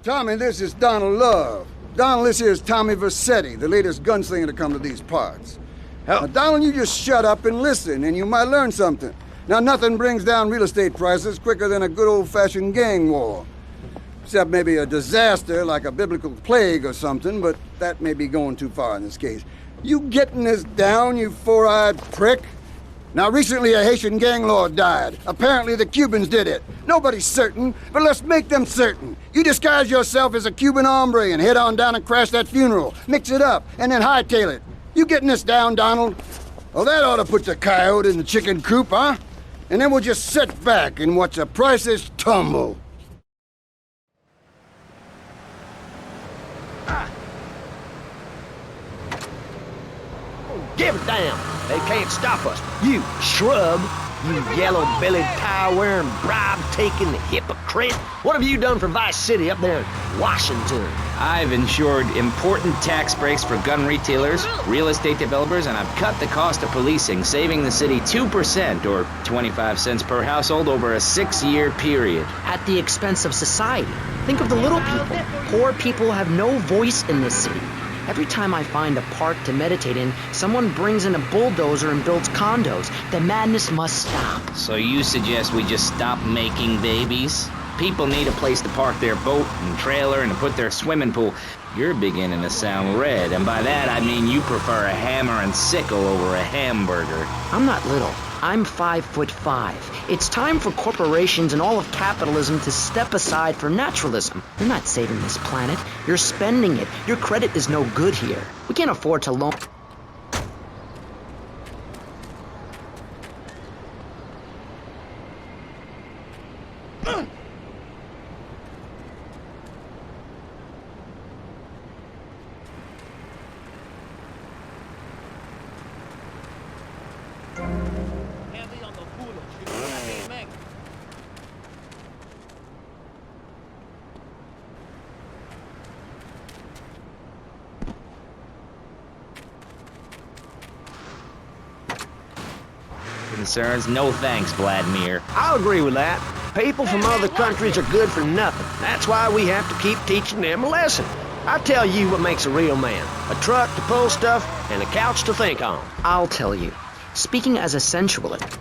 Tommy, this is Donald Love. Donald, this here is Tommy Vercetti, the latest gunslinger to come to these parts. Now, Donald, you just shut up and listen, and you might learn something. Now, nothing brings down real estate prices quicker than a good old-fashioned gang war. Except maybe a disaster like a biblical plague or something, but that may be going too far in this case. You getting this down, you four-eyed prick? Now, recently a Haitian Gang Lord died. Apparently the Cubans did it. Nobody's certain, but let's make them certain. You disguise yourself as a Cuban hombre and head on down and crash that funeral. Mix it up, and then hightail it. You getting this down, Donald? Well, that ought to put the coyote in the chicken coop, huh? And then we'll just sit back and watch the prices tumble. Give it down. They can't stop us. You shrub. You yellow-bellied, power-wearing, bribe-taking hypocrite. What have you done for Vice City up there in Washington? I've ensured important tax breaks for gun retailers, real estate developers, and I've cut the cost of policing, saving the city 2% or 25 cents per household over a 6-year period. At the expense of society. Think of the little people. Poor people have no voice in this city. Every time I find a park to meditate in, someone brings in a bulldozer and builds condos. The madness must stop. So you suggest we just stop making babies? People need a place to park their boat and trailer and to put their swimming pool. You're beginning to sound red, and by that I mean you prefer a hammer and sickle over a hamburger. I'm not little. I'm 5'5". It's time for corporations and all of capitalism to step aside for naturalism. You're not saving this planet. You're spending it. Your credit is no good here. We can't afford to loan... Concerns? No thanks, Vladimir. I'll agree with that. People from other countries are good for nothing. That's why we have to keep teaching them a lesson. I tell you what makes a real man. A truck to pull stuff and a couch to think on. I'll tell you. Speaking as a sensualist...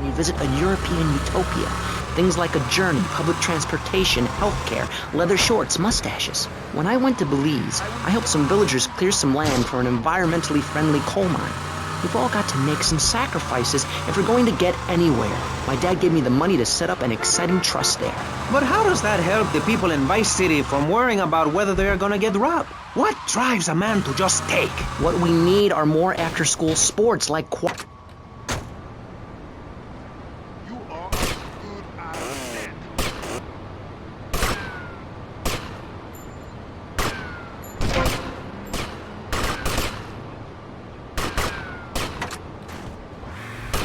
You visit a European utopia. Things like a journey, public transportation, healthcare, leather shorts, mustaches. When I went to Belize, I helped some villagers clear some land for an environmentally friendly coal mine. We've all got to make some sacrifices if we're going to get anywhere. My dad gave me the money to set up an exciting trust there. But how does that help the people in Vice City from worrying about whether they're gonna get robbed? What drives a man to just take? What we need are more after-school sports like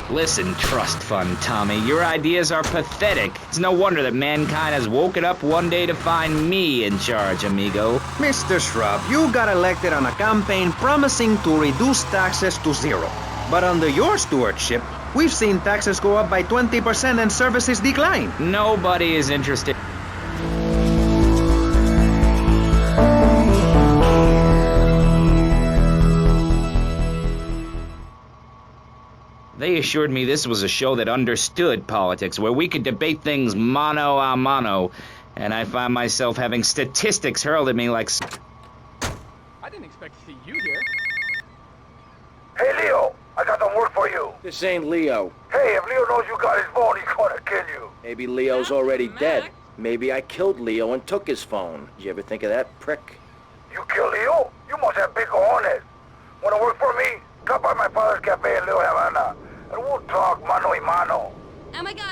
Listen, trust fund Tommy, your ideas are pathetic. It's no wonder that mankind has woken up one day to find me in charge, amigo. Mr. Shrub, you got elected on a campaign promising to reduce taxes to zero. But under your stewardship, we've seen taxes go up by 20% and services decline. Nobody is interested. They assured me this was a show that understood politics, where we could debate things mano a mano, and I find myself having statistics hurled at me like... I didn't expect to see you here. Hey, Leo, I got some work for you. This ain't Leo. Hey, if Leo knows you got his phone, he's gonna kill you. Maybe Leo's already dead. Maybe I killed Leo and took his phone. Did you ever think of that, prick? You kill Leo? You must have big cojones. Wanna work for me? Come by my father's cafe in Little Havana, and we'll talk mano a mano. Oh my God.